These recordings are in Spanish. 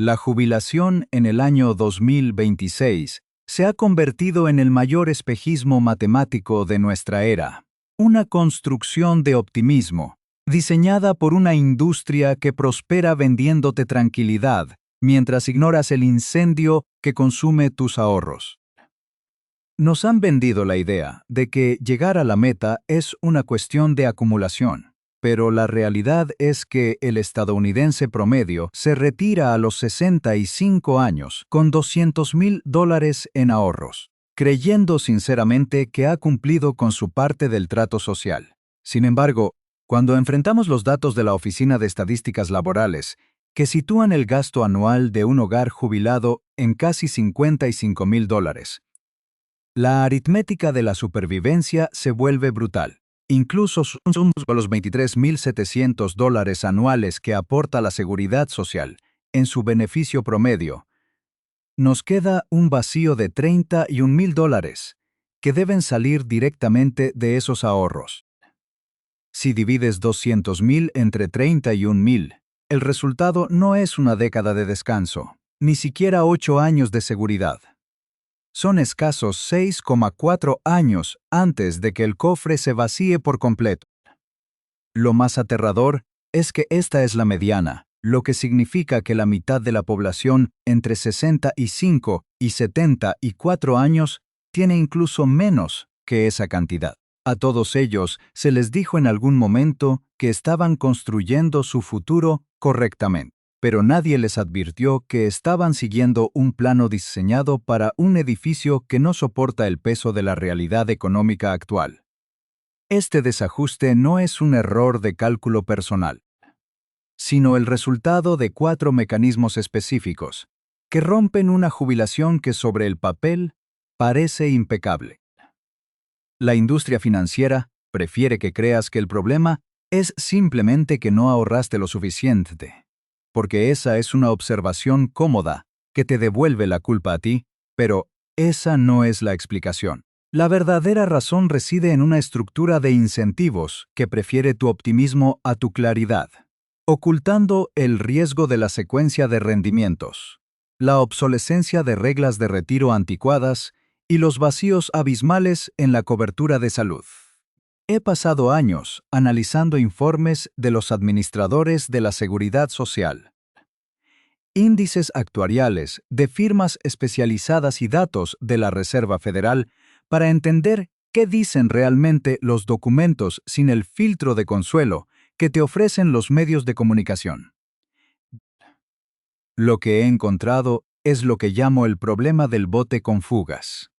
La jubilación en el año 2026 se ha convertido en el mayor espejismo matemático de nuestra era. Una construcción de optimismo, diseñada por una industria que prospera vendiéndote tranquilidad, mientras ignoras el incendio que consume tus ahorros. Nos han vendido la idea de que llegar a la meta es una cuestión de acumulación, pero la realidad es que el estadounidense promedio se retira a los 65 años con $200,000 en ahorros, creyendo sinceramente que ha cumplido con su parte del trato social. Sin embargo, cuando enfrentamos los datos de la Oficina de Estadísticas Laborales, que sitúan el gasto anual de un hogar jubilado en casi $55,000, la aritmética de la supervivencia se vuelve brutal. Incluso con los $23,700 anuales que aporta la Seguridad Social en su beneficio promedio, nos queda un vacío de $31,000 que deben salir directamente de esos ahorros. Si divides 200,000 entre 31,000, el resultado no es una década de descanso, ni siquiera 8 años de seguridad. Son escasos 6,4 años antes de que el cofre se vacíe por completo. Lo más aterrador es que esta es la mediana, lo que significa que la mitad de la población entre 65 y 74 años tiene incluso menos que esa cantidad. A todos ellos se les dijo en algún momento que estaban construyendo su futuro correctamente, pero nadie les advirtió que estaban siguiendo un plano diseñado para un edificio que no soporta el peso de la realidad económica actual. Este desajuste no es un error de cálculo personal, sino el resultado de 4 mecanismos específicos que rompen una jubilación que sobre el papel parece impecable. La industria financiera prefiere que creas que el problema es simplemente que no ahorraste lo suficiente, porque esa es una observación cómoda que te devuelve la culpa a ti, pero esa no es la explicación. La verdadera razón reside en una estructura de incentivos que prefiere tu optimismo a tu claridad, ocultando el riesgo de la secuencia de rendimientos, la obsolescencia de reglas de retiro anticuadas y los vacíos abismales en la cobertura de salud. He pasado años analizando informes de los administradores de la Seguridad Social, índices actuariales de firmas especializadas y datos de la Reserva Federal para entender qué dicen realmente los documentos sin el filtro de consuelo que te ofrecen los medios de comunicación. Lo que he encontrado es lo que llamo el problema del bote con fugas.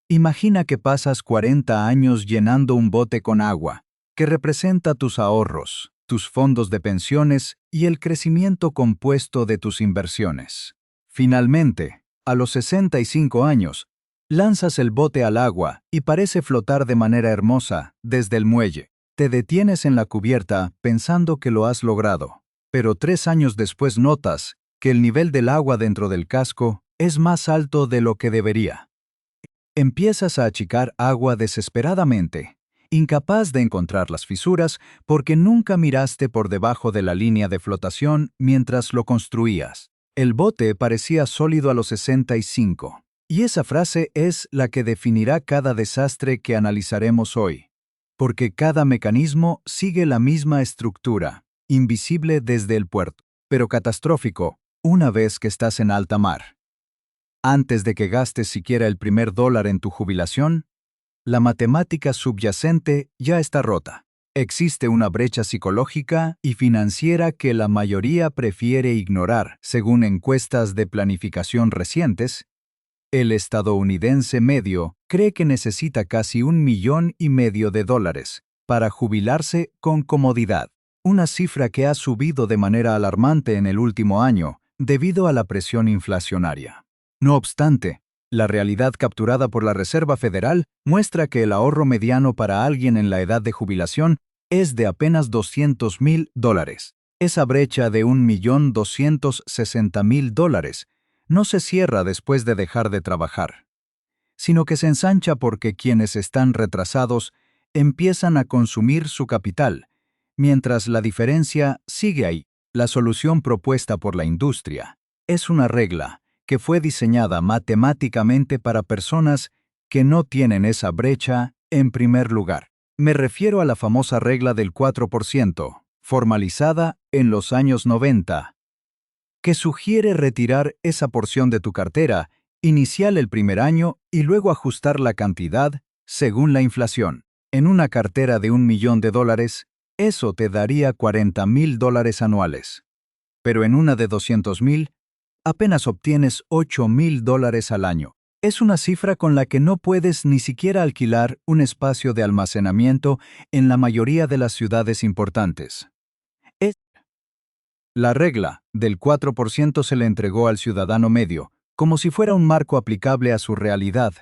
Imagina que pasas 40 años llenando un bote con agua, que representa tus ahorros, tus fondos de pensiones y el crecimiento compuesto de tus inversiones. Finalmente, a los 65 años, lanzas el bote al agua y parece flotar de manera hermosa desde el muelle. Te detienes en la cubierta pensando que lo has logrado, pero 3 años después notas que el nivel del agua dentro del casco es más alto de lo que debería. Empiezas a achicar agua desesperadamente, incapaz de encontrar las fisuras porque nunca miraste por debajo de la línea de flotación mientras lo construías. El bote parecía sólido a los 65, y esa frase es la que definirá cada desastre que analizaremos hoy, porque cada mecanismo sigue la misma estructura, invisible desde el puerto, pero catastrófico una vez que estás en alta mar. Antes de que gastes siquiera el primer dólar en tu jubilación, la matemática subyacente ya está rota. Existe una brecha psicológica y financiera que la mayoría prefiere ignorar. Según encuestas de planificación recientes, el estadounidense medio cree que necesita casi $1,500,000 para jubilarse con comodidad, una cifra que ha subido de manera alarmante en el último año debido a la presión inflacionaria. No obstante, la realidad capturada por la Reserva Federal muestra que el ahorro mediano para alguien en la edad de jubilación es de apenas $200,000. Esa brecha de $1,260,000 no se cierra después de dejar de trabajar, sino que se ensancha porque quienes están retrasados empiezan a consumir su capital, mientras la diferencia sigue ahí. La solución propuesta por la industria Es una regla que fue diseñada matemáticamente para personas que no tienen esa brecha en primer lugar. Me refiero a la famosa regla del 4%, formalizada en los años 90, que sugiere retirar esa porción de tu cartera inicial el primer año y luego ajustar la cantidad según la inflación. En una cartera de $1.000.000, eso te daría $40.000 anuales. Pero en una de 200.000, apenas obtienes $8.000 al año. Es una cifra con la que no puedes ni siquiera alquilar un espacio de almacenamiento en la mayoría de las ciudades importantes. La regla del 4% se le entregó al ciudadano medio, como si fuera un marco aplicable a su realidad,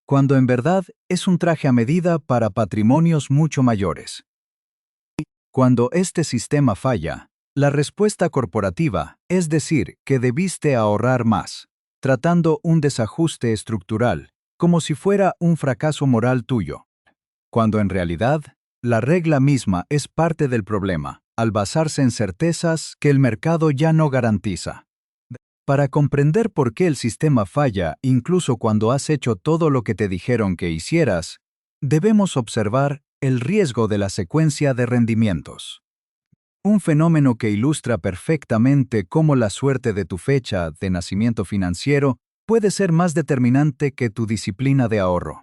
cuando en verdad es un traje a medida para patrimonios mucho mayores. Cuando este sistema falla, la respuesta corporativa, es decir, que debiste ahorrar más, tratando un desajuste estructural, como si fuera un fracaso moral tuyo, cuando en realidad, la regla misma es parte del problema, al basarse en certezas que el mercado ya no garantiza. Para comprender por qué el sistema falla incluso cuando has hecho todo lo que te dijeron que hicieras, debemos observar el riesgo de la secuencia de rendimientos. Un fenómeno que ilustra perfectamente cómo la suerte de tu fecha de nacimiento financiero puede ser más determinante que tu disciplina de ahorro.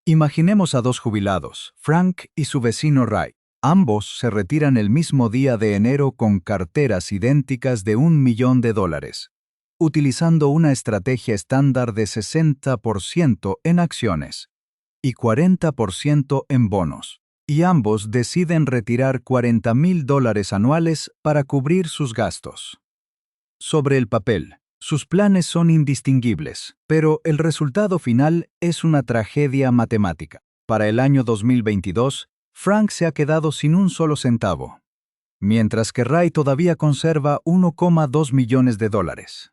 Imaginemos a dos jubilados, Frank y su vecino Ray. Ambos se retiran el mismo día de enero con carteras idénticas de $1.000.000, utilizando una estrategia estándar de 60% en acciones y 40% en bonos. Y ambos deciden retirar $40.000 anuales para cubrir sus gastos. Sobre el papel, sus planes son indistinguibles, pero el resultado final es una tragedia matemática. Para el año 2022, Frank se ha quedado sin un solo centavo, mientras que Ray todavía conserva $1,2 millones.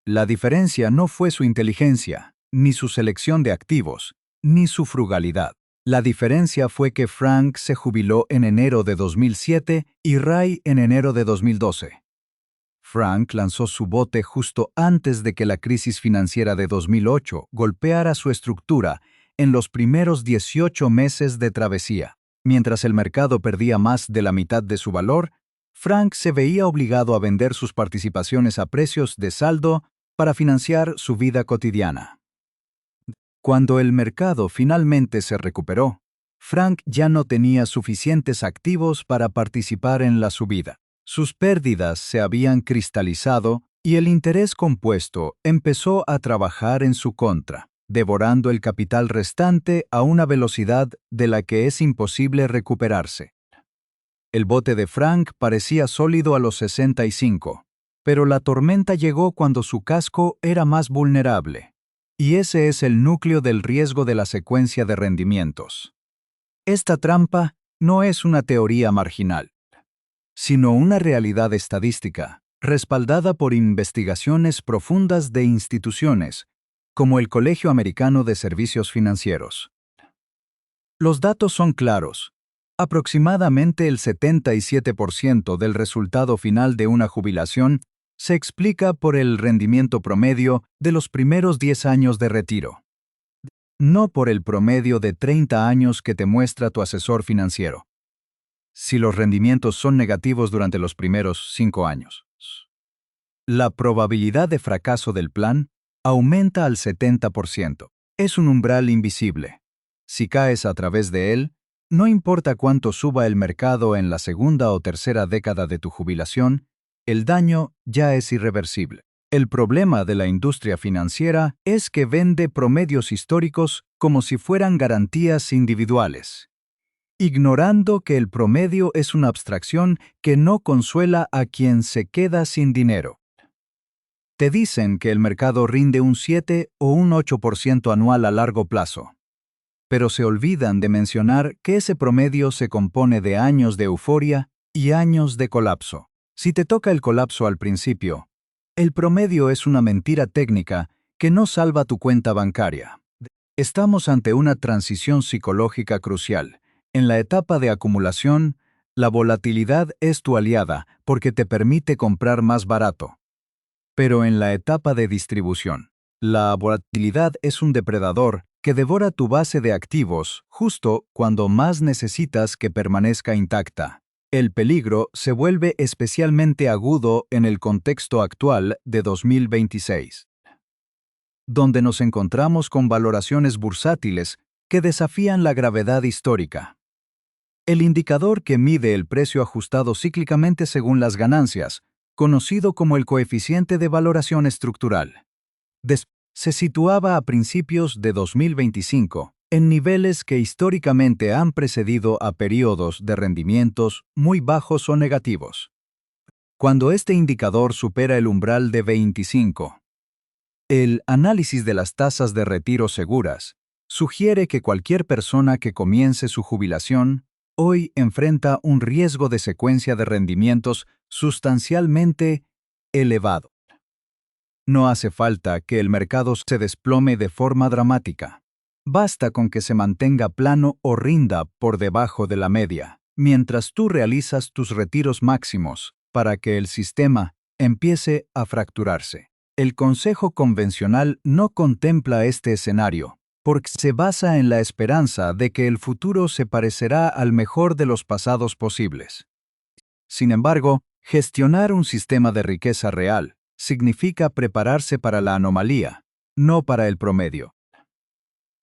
La diferencia no fue su inteligencia, ni su selección de activos, ni su frugalidad. La diferencia fue que Frank se jubiló en enero de 2007 y Ray en enero de 2012. Frank lanzó su bote justo antes de que la crisis financiera de 2008 golpeara su estructura en los primeros 18 meses de travesía. Mientras el mercado perdía más de la mitad de su valor, Frank se veía obligado a vender sus participaciones a precios de saldo para financiar su vida cotidiana. Cuando el mercado finalmente se recuperó, Frank ya no tenía suficientes activos para participar en la subida. Sus pérdidas se habían cristalizado y el interés compuesto empezó a trabajar en su contra, devorando el capital restante a una velocidad de la que es imposible recuperarse. El bote de Frank parecía sólido a los 65, pero la tormenta llegó cuando su casco era más vulnerable. Y ese es el núcleo del riesgo de la secuencia de rendimientos. Esta trampa no es una teoría marginal, sino una realidad estadística, respaldada por investigaciones profundas de instituciones, como el Colegio Americano de Servicios Financieros. Los datos son claros. Aproximadamente el 77% del resultado final de una jubilación se explica por el rendimiento promedio de los primeros 10 años de retiro, no por el promedio de 30 años que te muestra tu asesor financiero. Si los rendimientos son negativos durante los primeros 5 años, la probabilidad de fracaso del plan aumenta al 70%. Es un umbral invisible. Si caes a través de él, no importa cuánto suba el mercado en la segunda o tercera década de tu jubilación, el daño ya es irreversible. El problema de la industria financiera es que vende promedios históricos como si fueran garantías individuales, ignorando que el promedio es una abstracción que no consuela a quien se queda sin dinero. Te dicen que el mercado rinde un 7 o un 8% anual a largo plazo, pero se olvidan de mencionar que ese promedio se compone de años de euforia y años de colapso. Si te toca el colapso al principio, el promedio es una mentira técnica que no salva tu cuenta bancaria. Estamos ante una transición psicológica crucial. En la etapa de acumulación, la volatilidad es tu aliada porque te permite comprar más barato. pero en la etapa de distribución. La volatilidad es un depredador que devora tu base de activos justo cuando más necesitas que permanezca intacta. El peligro se vuelve especialmente agudo en el contexto actual de 2026, donde nos encontramos con valoraciones bursátiles que desafían la gravedad histórica. El indicador que mide el precio ajustado cíclicamente según las ganancias, conocido como el coeficiente de valoración estructural, se situaba a principios de 2025 en niveles que históricamente han precedido a periodos de rendimientos muy bajos o negativos. Cuando este indicador supera el umbral de 25, el análisis de las tasas de retiro seguras sugiere que cualquier persona que comience su jubilación hoy enfrenta un riesgo de secuencia de rendimientos sustancialmente elevado. No hace falta que el mercado se desplome de forma dramática. Basta con que se mantenga plano o rinda por debajo de la media, mientras tú realizas tus retiros máximos, para que el sistema empiece a fracturarse. El consejo convencional no contempla este escenario, porque se basa en la esperanza de que el futuro se parecerá al mejor de los pasados posibles. Sin embargo, gestionar un sistema de riqueza real significa prepararse para la anomalía, no para el promedio.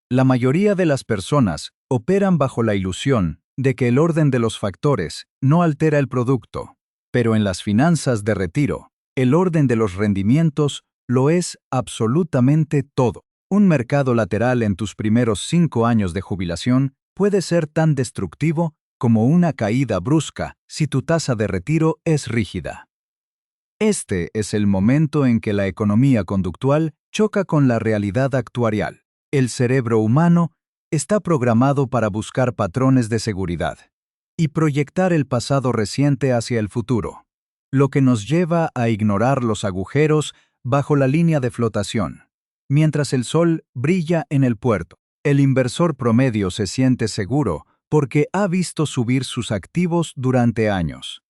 La mayoría de las personas operan bajo la ilusión de que el orden de los factores no altera el producto, pero en las finanzas de retiro, el orden de los rendimientos lo es absolutamente todo. Un mercado lateral en tus primeros 5 años de jubilación puede ser tan destructivo como una caída brusca si tu tasa de retiro es rígida. Este es el momento en que la economía conductual choca con la realidad actuarial. El cerebro humano está programado para buscar patrones de seguridad y proyectar el pasado reciente hacia el futuro, lo que nos lleva a ignorar los agujeros bajo la línea de flotación. Mientras el sol brilla en el puerto, el inversor promedio se siente seguro porque ha visto subir sus activos durante años,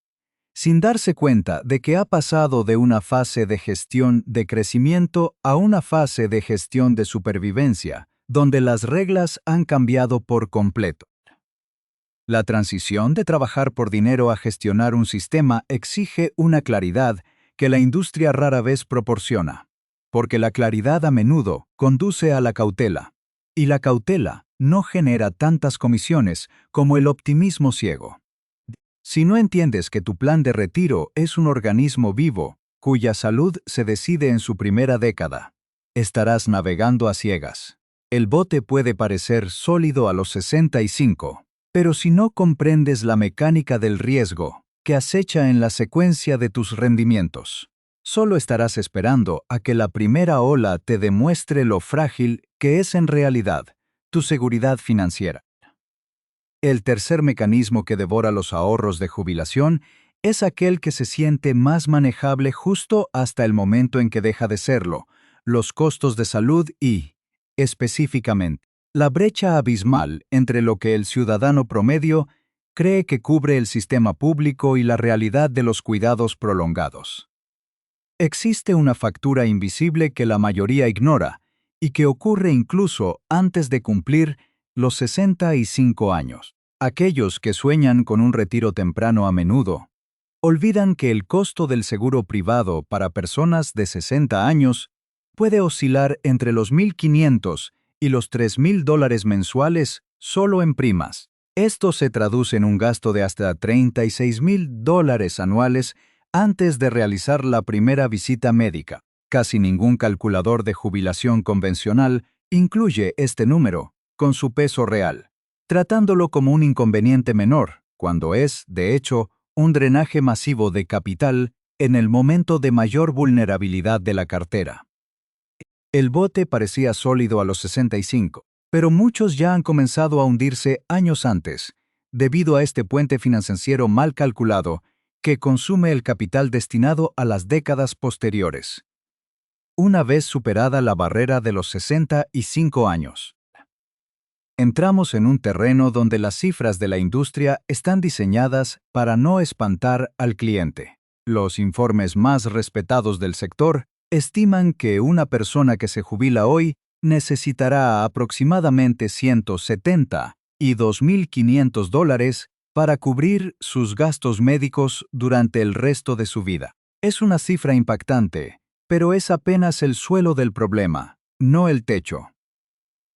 sin darse cuenta de que ha pasado de una fase de gestión de crecimiento a una fase de gestión de supervivencia, donde las reglas han cambiado por completo. La transición de trabajar por dinero a gestionar un sistema exige una claridad que la industria rara vez proporciona, porque la claridad a menudo conduce a la cautela, y la cautela no genera tantas comisiones como el optimismo ciego. Si no entiendes que tu plan de retiro es un organismo vivo, cuya salud se decide en su primera década, estarás navegando a ciegas. El bote puede parecer sólido a los 65, pero si no comprendes la mecánica del riesgo que acecha en la secuencia de tus rendimientos, solo estarás esperando a que la primera ola te demuestre lo frágil que es en realidad tu seguridad financiera. El tercer mecanismo que devora los ahorros de jubilación es aquel que se siente más manejable justo hasta el momento en que deja de serlo: los costos de salud y, específicamente, la brecha abismal entre lo que el ciudadano promedio cree que cubre el sistema público y la realidad de los cuidados prolongados. Existe una factura invisible que la mayoría ignora y que ocurre incluso antes de cumplir los 65 años. Aquellos que sueñan con un retiro temprano a menudo olvidan que el costo del seguro privado para personas de 60 años puede oscilar entre los $1,500 y los $3,000 mensuales solo en primas. Esto se traduce en un gasto de hasta $36,000 anuales antes de realizar la primera visita médica. Casi ningún calculador de jubilación convencional incluye este número con su peso real, tratándolo como un inconveniente menor, cuando es, de hecho, un drenaje masivo de capital en el momento de mayor vulnerabilidad de la cartera. El bote parecía sólido a los 65, pero muchos ya han comenzado a hundirse años antes, debido a este puente financiero mal calculado que consume el capital destinado a las décadas posteriores. Una vez superada la barrera de los 65 años, entramos en un terreno donde las cifras de la industria están diseñadas para no espantar al cliente. Los informes más respetados del sector estiman que una persona que se jubila hoy necesitará aproximadamente $170 y $2.500 para cubrir sus gastos médicos durante el resto de su vida. Es una cifra impactante, pero es apenas el suelo del problema, no el techo.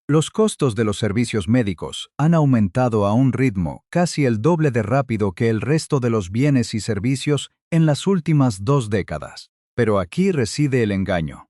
Los costos de los servicios médicos han aumentado a un ritmo casi el doble de rápido que el resto de los bienes y servicios en las últimas 2 décadas. Pero aquí reside el engaño.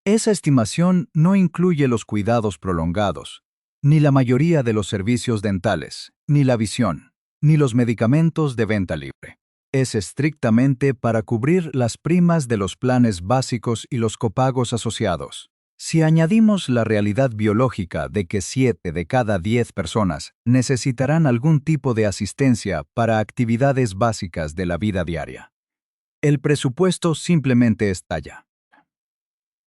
Esa estimación no incluye los cuidados prolongados, ni la mayoría de los servicios dentales, ni la visión, ni los medicamentos de venta libre. Es estrictamente para cubrir las primas de los planes básicos y los copagos asociados. Si añadimos la realidad biológica de que 7 de cada 10 personas necesitarán algún tipo de asistencia para actividades básicas de la vida diaria, el presupuesto simplemente estalla.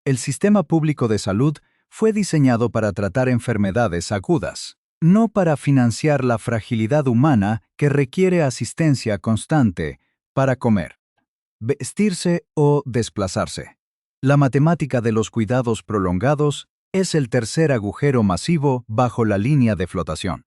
El sistema público de salud fue diseñado para tratar enfermedades agudas, no para financiar la fragilidad humana que requiere asistencia constante para comer, vestirse o desplazarse. La matemática de los cuidados prolongados es el tercer agujero masivo bajo la línea de flotación.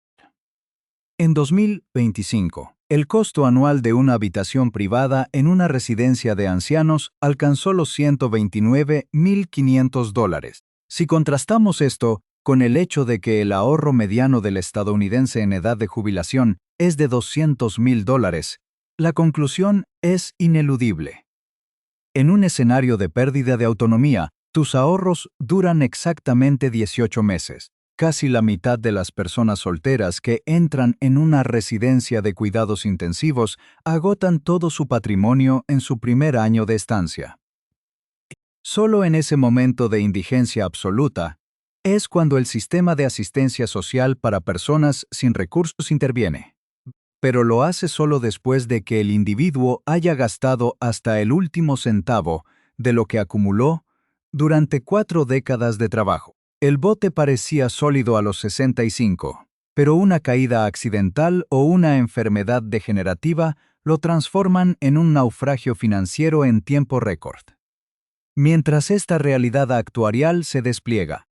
En 2025, el costo anual de una habitación privada en una residencia de ancianos alcanzó los $129.500. Si contrastamos esto con el hecho de que el ahorro mediano del estadounidense en edad de jubilación es de $200.000, la conclusión es ineludible. En un escenario de pérdida de autonomía, tus ahorros duran exactamente 18 meses. Casi la mitad de las personas solteras que entran en una residencia de cuidados intensivos agotan todo su patrimonio en su primer año de estancia. Solo en ese momento de indigencia absoluta es cuando el sistema de asistencia social para personas sin recursos interviene. Pero lo hace solo después de que el individuo haya gastado hasta el último centavo de lo que acumuló durante 4 décadas de trabajo. El bote parecía sólido a los 65, pero una caída accidental o una enfermedad degenerativa lo transforman en un naufragio financiero en tiempo récord. Mientras esta realidad actuarial se despliega,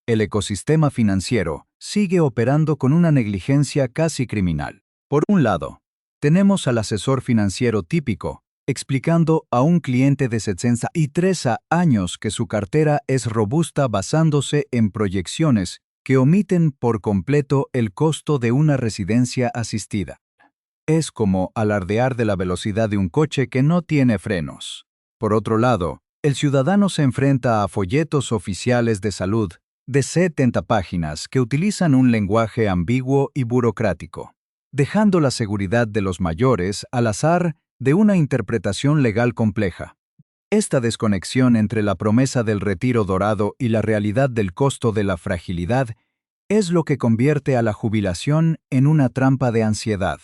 el ecosistema financiero sigue operando con una negligencia casi criminal. Por un lado, tenemos al asesor financiero típico, explicando a un cliente de 63 años que su cartera es robusta basándose en proyecciones que omiten por completo el costo de una residencia asistida. Es como alardear de la velocidad de un coche que no tiene frenos. Por otro lado, el ciudadano se enfrenta a folletos oficiales de salud de 70 páginas que utilizan un lenguaje ambiguo y burocrático, dejando la seguridad de los mayores al azar de una interpretación legal compleja. Esta desconexión entre la promesa del retiro dorado y la realidad del costo de la fragilidad es lo que convierte a la jubilación en una trampa de ansiedad.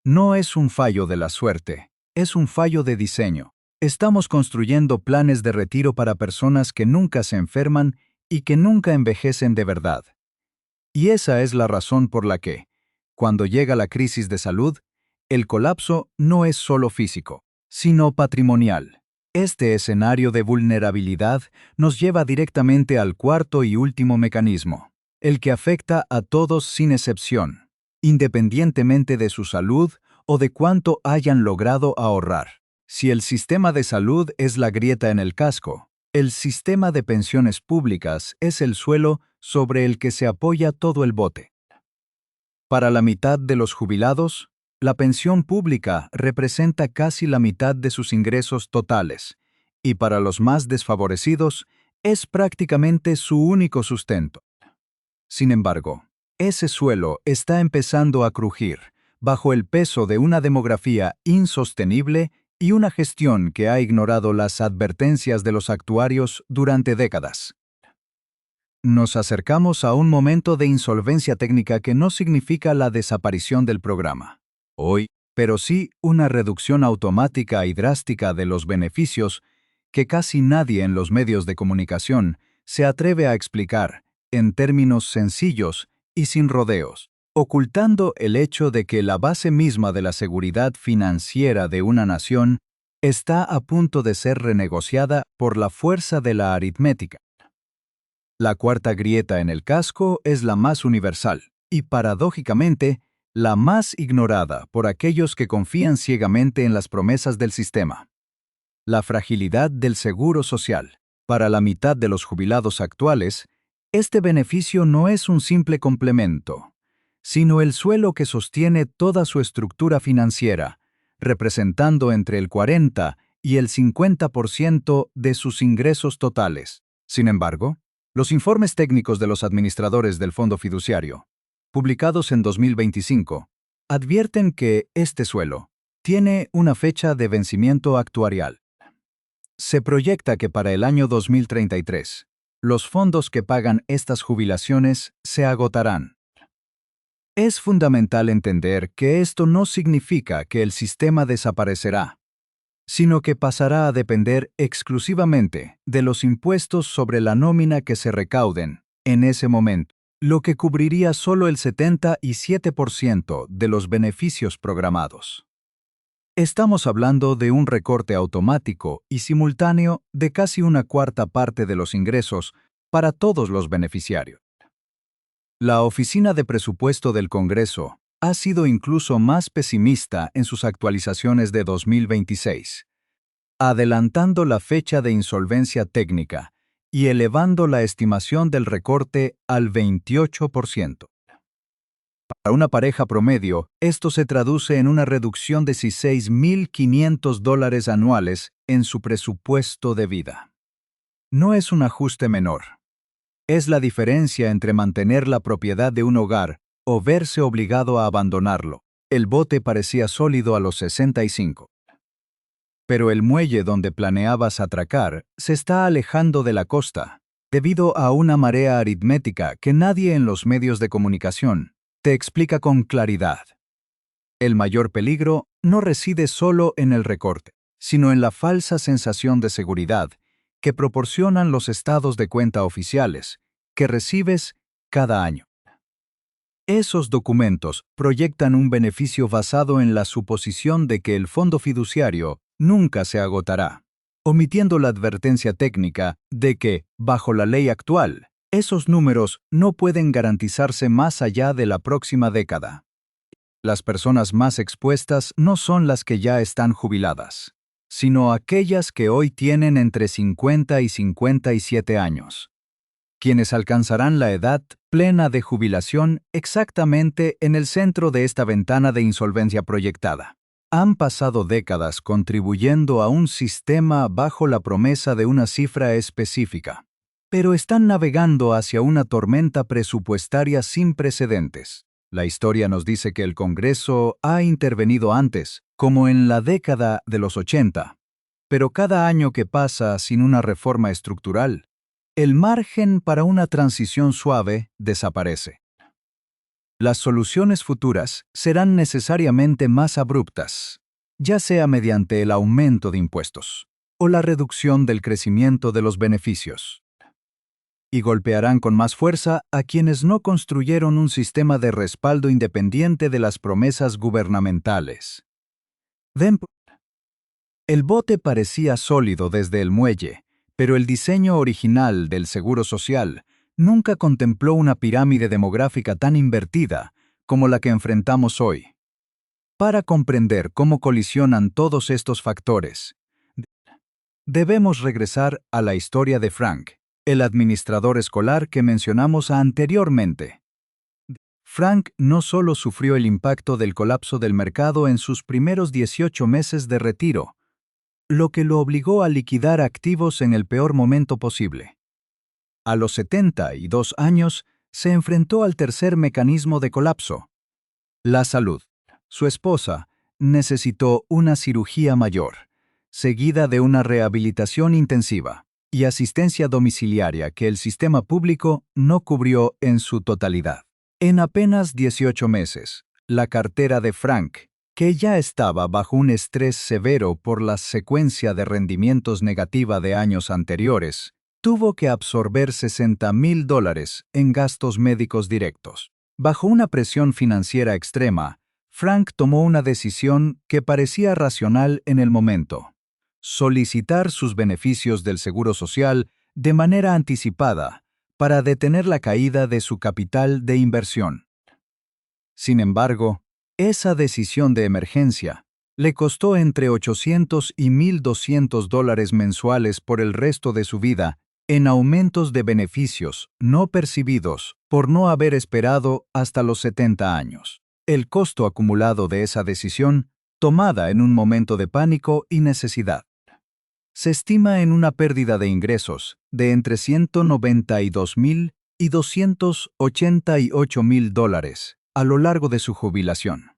No es un fallo de la suerte, es un fallo de diseño. Estamos construyendo planes de retiro para personas que nunca se enferman y que nunca envejecen de verdad. Y esa es la razón por la que, cuando llega la crisis de salud, el colapso no es solo físico, sino patrimonial. Este escenario de vulnerabilidad nos lleva directamente al cuarto y último mecanismo, el que afecta a todos sin excepción, independientemente de su salud o de cuánto hayan logrado ahorrar. Si el sistema de salud es la grieta en el casco, el sistema de pensiones públicas es el suelo sobre el que se apoya todo el bote. Para la mitad de los jubilados, la pensión pública representa casi la mitad de sus ingresos totales, y para los más desfavorecidos, es prácticamente su único sustento. Sin embargo, ese suelo está empezando a crujir bajo el peso de una demografía insostenible y una gestión que ha ignorado las advertencias de los actuarios durante décadas. Nos acercamos a un momento de insolvencia técnica que no significa la desaparición del programa hoy, pero sí una reducción automática y drástica de los beneficios que casi nadie en los medios de comunicación se atreve a explicar en términos sencillos y sin rodeos, ocultando el hecho de que la base misma de la seguridad financiera de una nación está a punto de ser renegociada por la fuerza de la aritmética. La cuarta grieta en el casco es la más universal y, paradójicamente, la más ignorada por aquellos que confían ciegamente en las promesas del sistema. La fragilidad del seguro social. Para la mitad de los jubilados actuales, este beneficio no es un simple complemento, sino el suelo que sostiene toda su estructura financiera, representando entre el 40 y el 50% de sus ingresos totales. Sin embargo, los informes técnicos de los administradores del fondo fiduciario, publicados en 2025, advierten que este suelo tiene una fecha de vencimiento actuarial. Se proyecta que para el año 2033, los fondos que pagan estas jubilaciones se agotarán. Es fundamental entender que esto no significa que el sistema desaparecerá, sino que pasará a depender exclusivamente de los impuestos sobre la nómina que se recauden en ese momento, lo que cubriría solo el 77% de los beneficios programados. Estamos hablando de un recorte automático y simultáneo de casi una cuarta parte de los ingresos para todos los beneficiarios. La Oficina de Presupuesto del Congreso ha sido incluso más pesimista en sus actualizaciones de 2026, adelantando la fecha de insolvencia técnica y elevando la estimación del recorte al 28%. Para una pareja promedio, esto se traduce en una reducción de $6,500 anuales en su presupuesto de vida. No es un ajuste menor. Es la diferencia entre mantener la propiedad de un hogar o verse obligado a abandonarlo. El bote parecía sólido a los 65. Pero el muelle donde planeabas atracar se está alejando de la costa, debido a una marea aritmética que nadie en los medios de comunicación te explica con claridad. El mayor peligro no reside solo en el recorte, sino en la falsa sensación de seguridad que proporcionan los estados de cuenta oficiales que recibes cada año. Esos documentos proyectan un beneficio basado en la suposición de que el fondo fiduciario nunca se agotará, omitiendo la advertencia técnica de que, bajo la ley actual, esos números no pueden garantizarse más allá de la próxima década. Las personas más expuestas no son las que ya están jubiladas, sino aquellas que hoy tienen entre 50 y 57 años, quienes alcanzarán la edad plena de jubilación exactamente en el centro de esta ventana de insolvencia proyectada. Han pasado décadas contribuyendo a un sistema bajo la promesa de una cifra específica, pero están navegando hacia una tormenta presupuestaria sin precedentes. La historia nos dice que el Congreso ha intervenido antes, como en la década de los 80, pero cada año que pasa sin una reforma estructural, el margen para una transición suave desaparece. Las soluciones futuras serán necesariamente más abruptas, ya sea mediante el aumento de impuestos o la reducción del crecimiento de los beneficios, y golpearán con más fuerza a quienes no construyeron un sistema de respaldo independiente de las promesas gubernamentales. El bote parecía sólido desde el muelle, pero el diseño original del Seguro Social nunca contempló una pirámide demográfica tan invertida como la que enfrentamos hoy. Para comprender cómo colisionan todos estos factores, debemos regresar a la historia de Frank, el administrador escolar que mencionamos anteriormente. Frank no solo sufrió el impacto del colapso del mercado en sus primeros 18 meses de retiro, lo que lo obligó a liquidar activos en el peor momento posible. A los 72 años, se enfrentó al tercer mecanismo de colapso: la salud. Su esposa necesitó una cirugía mayor, seguida de una rehabilitación intensiva y asistencia domiciliaria que el sistema público no cubrió en su totalidad. En apenas 18 meses, la cartera de Frank, que ya estaba bajo un estrés severo por la secuencia de rendimientos negativa de años anteriores, tuvo que absorber $60,000 en gastos médicos directos. Bajo una presión financiera extrema, Frank tomó una decisión que parecía racional en el momento: solicitar sus beneficios del Seguro Social de manera anticipada para detener la caída de su capital de inversión. Sin embargo, esa decisión de emergencia le costó entre 800 y $1,200 mensuales por el resto de su vida en aumentos de beneficios no percibidos por no haber esperado hasta los 70 años. El costo acumulado de esa decisión, tomada en un momento de pánico y necesidad, se estima en una pérdida de ingresos de entre $192,000 y $288,000 a lo largo de su jubilación.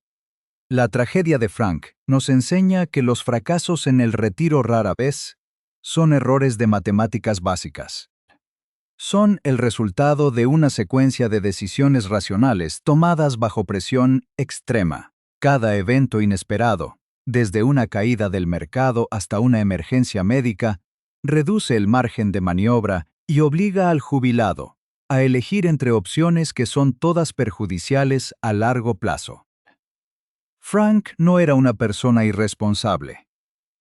La tragedia de Frank nos enseña que los fracasos en el retiro rara vez son errores de matemáticas básicas. Son el resultado de una secuencia de decisiones racionales tomadas bajo presión extrema. Cada evento inesperado, desde una caída del mercado hasta una emergencia médica, reduce el margen de maniobra y obliga al jubilado a elegir entre opciones que son todas perjudiciales a largo plazo. Frank no era una persona irresponsable.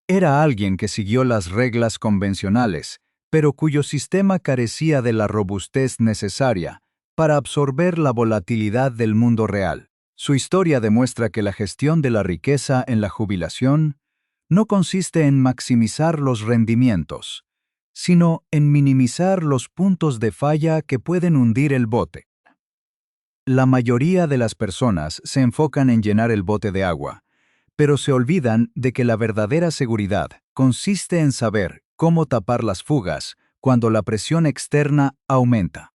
Era alguien que siguió las reglas convencionales, pero cuyo sistema carecía de la robustez necesaria para absorber la volatilidad del mundo real. Su historia demuestra que la gestión de la riqueza en la jubilación no consiste en maximizar los rendimientos, sino en minimizar los puntos de falla que pueden hundir el bote. La mayoría de las personas se enfocan en llenar el bote de agua, pero se olvidan de que la verdadera seguridad consiste en saber cómo tapar las fugas cuando la presión externa aumenta.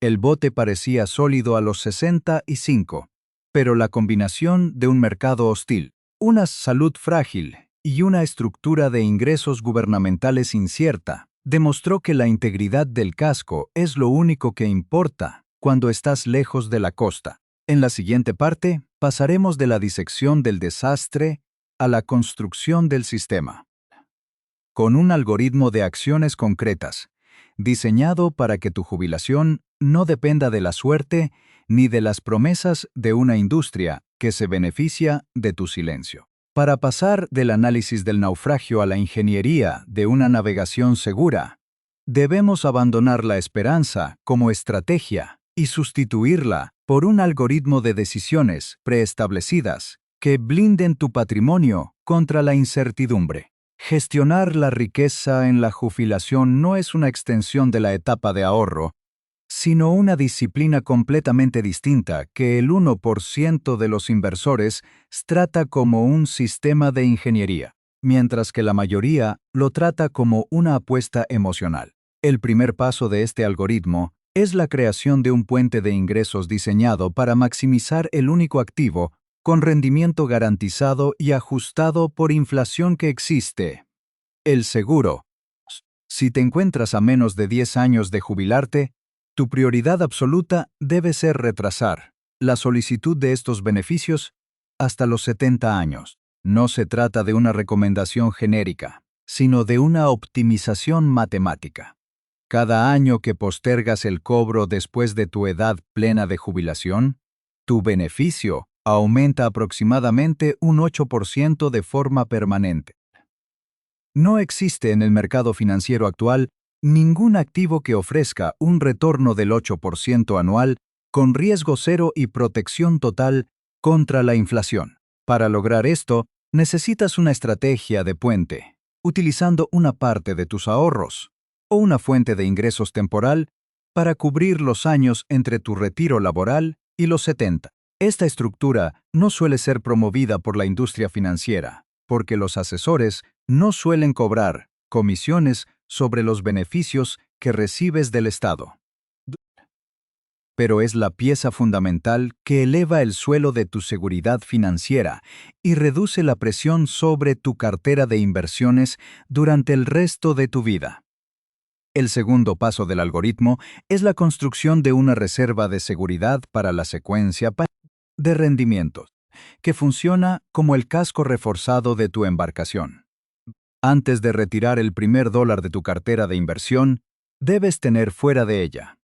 El bote parecía sólido a los 65, pero la combinación de un mercado hostil, una salud frágil y una estructura de ingresos gubernamentales incierta demostró que la integridad del casco es lo único que importa cuando estás lejos de la costa. En la siguiente parte, pasaremos de la disección del desastre a la construcción del sistema. Con un algoritmo de acciones concretas, diseñado para que tu jubilación no dependa de la suerte ni de las promesas de una industria que se beneficia de tu silencio. Para pasar del análisis del naufragio a la ingeniería de una navegación segura, debemos abandonar la esperanza como estrategia y sustituirla por un algoritmo de decisiones preestablecidas que blinden tu patrimonio contra la incertidumbre. Gestionar la riqueza en la jubilación no es una extensión de la etapa de ahorro, sino una disciplina completamente distinta que el 1% de los inversores trata como un sistema de ingeniería, mientras que la mayoría lo trata como una apuesta emocional. El primer paso de este algoritmo es la creación de un puente de ingresos diseñado para maximizar el único activo con rendimiento garantizado y ajustado por inflación que existe: el seguro. Si te encuentras a menos de 10 años de jubilarte, tu prioridad absoluta debe ser retrasar la solicitud de estos beneficios hasta los 70 años. No se trata de una recomendación genérica, sino de una optimización matemática. Cada año que postergas el cobro después de tu edad plena de jubilación, tu beneficio aumenta aproximadamente un 8% de forma permanente. No existe en el mercado financiero actual ningún activo que ofrezca un retorno del 8% anual con riesgo cero y protección total contra la inflación. Para lograr esto, necesitas una estrategia de puente, utilizando una parte de tus ahorros o una fuente de ingresos temporal para cubrir los años entre tu retiro laboral y los 70. Esta estructura no suele ser promovida por la industria financiera, porque los asesores no suelen cobrar comisiones sobre los beneficios que recibes del Estado. Pero es la pieza fundamental que eleva el suelo de tu seguridad financiera y reduce la presión sobre tu cartera de inversiones durante el resto de tu vida. El segundo paso del algoritmo es la construcción de una reserva de seguridad para la secuencia de rendimientos, que funciona como el casco reforzado de tu embarcación. Antes de retirar el primer dólar de tu cartera de inversión, debes tener fuera de ella,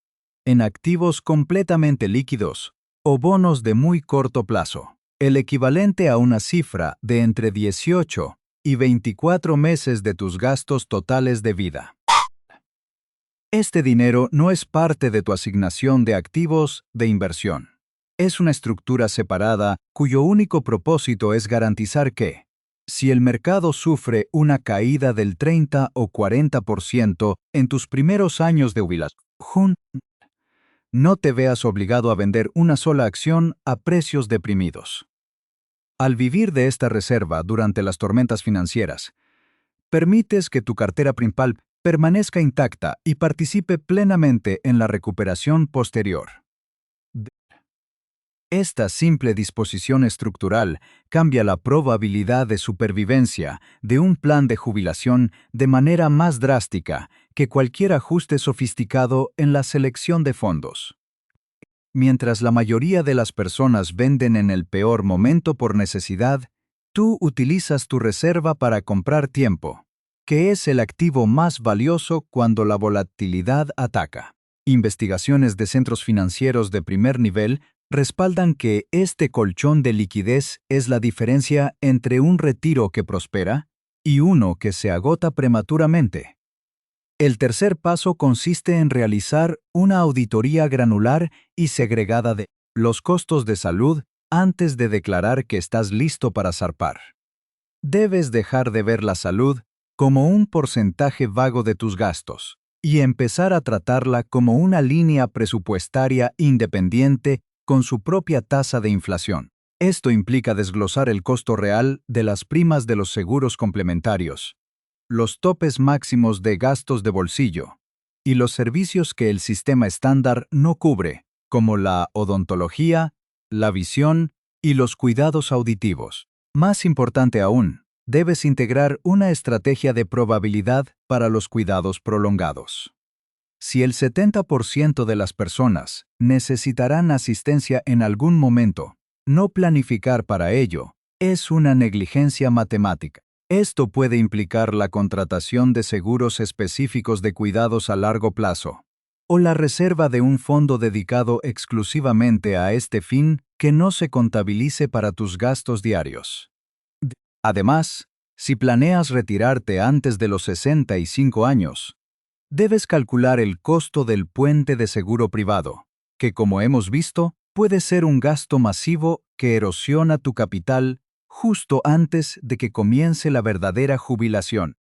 en activos completamente líquidos o bonos de muy corto plazo, el equivalente a una cifra de entre 18 y 24 meses de tus gastos totales de vida. Este dinero no es parte de tu asignación de activos de inversión. Es una estructura separada cuyo único propósito es garantizar que, si el mercado sufre una caída del 30 o 40% en tus primeros años de jubilación, no te veas obligado a vender una sola acción a precios deprimidos. Al vivir de esta reserva durante las tormentas financieras, permites que tu cartera principal permanezca intacta y participe plenamente en la recuperación posterior. Esta simple disposición estructural cambia la probabilidad de supervivencia de un plan de jubilación de manera más drástica que cualquier ajuste sofisticado en la selección de fondos. Mientras la mayoría de las personas venden en el peor momento por necesidad, tú utilizas tu reserva para comprar tiempo, que es el activo más valioso cuando la volatilidad ataca. Investigaciones de centros financieros de primer nivel respaldan que este colchón de liquidez es la diferencia entre un retiro que prospera y uno que se agota prematuramente. El tercer paso consiste en realizar una auditoría granular y segregada de los costos de salud antes de declarar que estás listo para zarpar. Debes dejar de ver la salud como un porcentaje vago de tus gastos y empezar a tratarla como una línea presupuestaria independiente con su propia tasa de inflación. Esto implica desglosar el costo real de las primas de los seguros complementarios, los topes máximos de gastos de bolsillo y los servicios que el sistema estándar no cubre, como la odontología, la visión y los cuidados auditivos. Más importante aún, debes integrar una estrategia de probabilidad para los cuidados prolongados. Si el 70% de las personas necesitarán asistencia en algún momento, no planificar para ello es una negligencia matemática. Esto puede implicar la contratación de seguros específicos de cuidados a largo plazo, o la reserva de un fondo dedicado exclusivamente a este fin que no se contabilice para tus gastos diarios. Además, si planeas retirarte antes de los 65 años, debes calcular el costo del puente de seguro privado, que como hemos visto, puede ser un gasto masivo que erosiona tu capital justo antes de que comience la verdadera jubilación.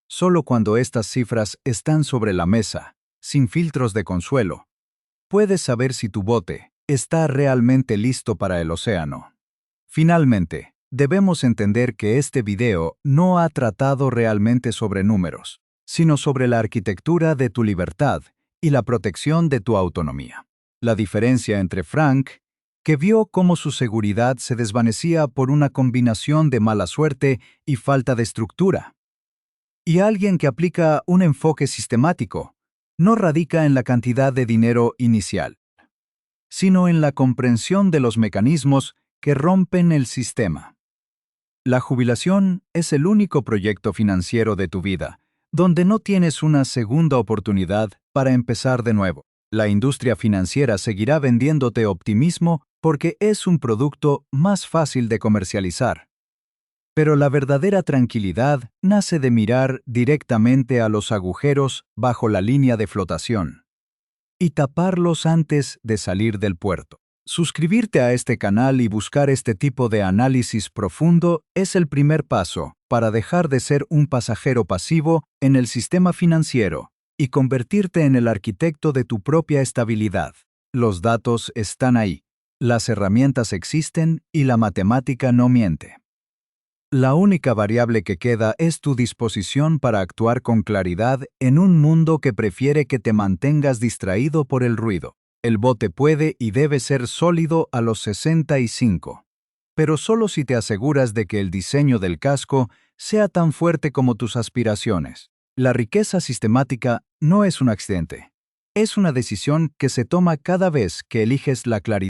Solo cuando estas cifras están sobre la mesa, sin filtros de consuelo, puedes saber si tu bote está realmente listo para el océano. Finalmente, debemos entender que este video no ha tratado realmente sobre números, sino sobre la arquitectura de tu libertad y la protección de tu autonomía. La diferencia entre Frank, que vio cómo su seguridad se desvanecía por una combinación de mala suerte y falta de estructura, y alguien que aplica un enfoque sistemático, no radica en la cantidad de dinero inicial, sino en la comprensión de los mecanismos que rompen el sistema. La jubilación es el único proyecto financiero de tu vida, donde no tienes una segunda oportunidad para empezar de nuevo. La industria financiera seguirá vendiéndote optimismo porque es un producto más fácil de comercializar. Pero la verdadera tranquilidad nace de mirar directamente a los agujeros bajo la línea de flotación y taparlos antes de salir del puerto. Suscribirte a este canal y buscar este tipo de análisis profundo es el primer paso para dejar de ser un pasajero pasivo en el sistema financiero y convertirte en el arquitecto de tu propia estabilidad. Los datos están ahí, las herramientas existen y la matemática no miente. La única variable que queda es tu disposición para actuar con claridad en un mundo que prefiere que te mantengas distraído por el ruido. El bote puede y debe ser sólido a los 65, pero solo si te aseguras de que el diseño del casco sea tan fuerte como tus aspiraciones. La riqueza sistemática no es un accidente. Es una decisión que se toma cada vez que eliges la claridad.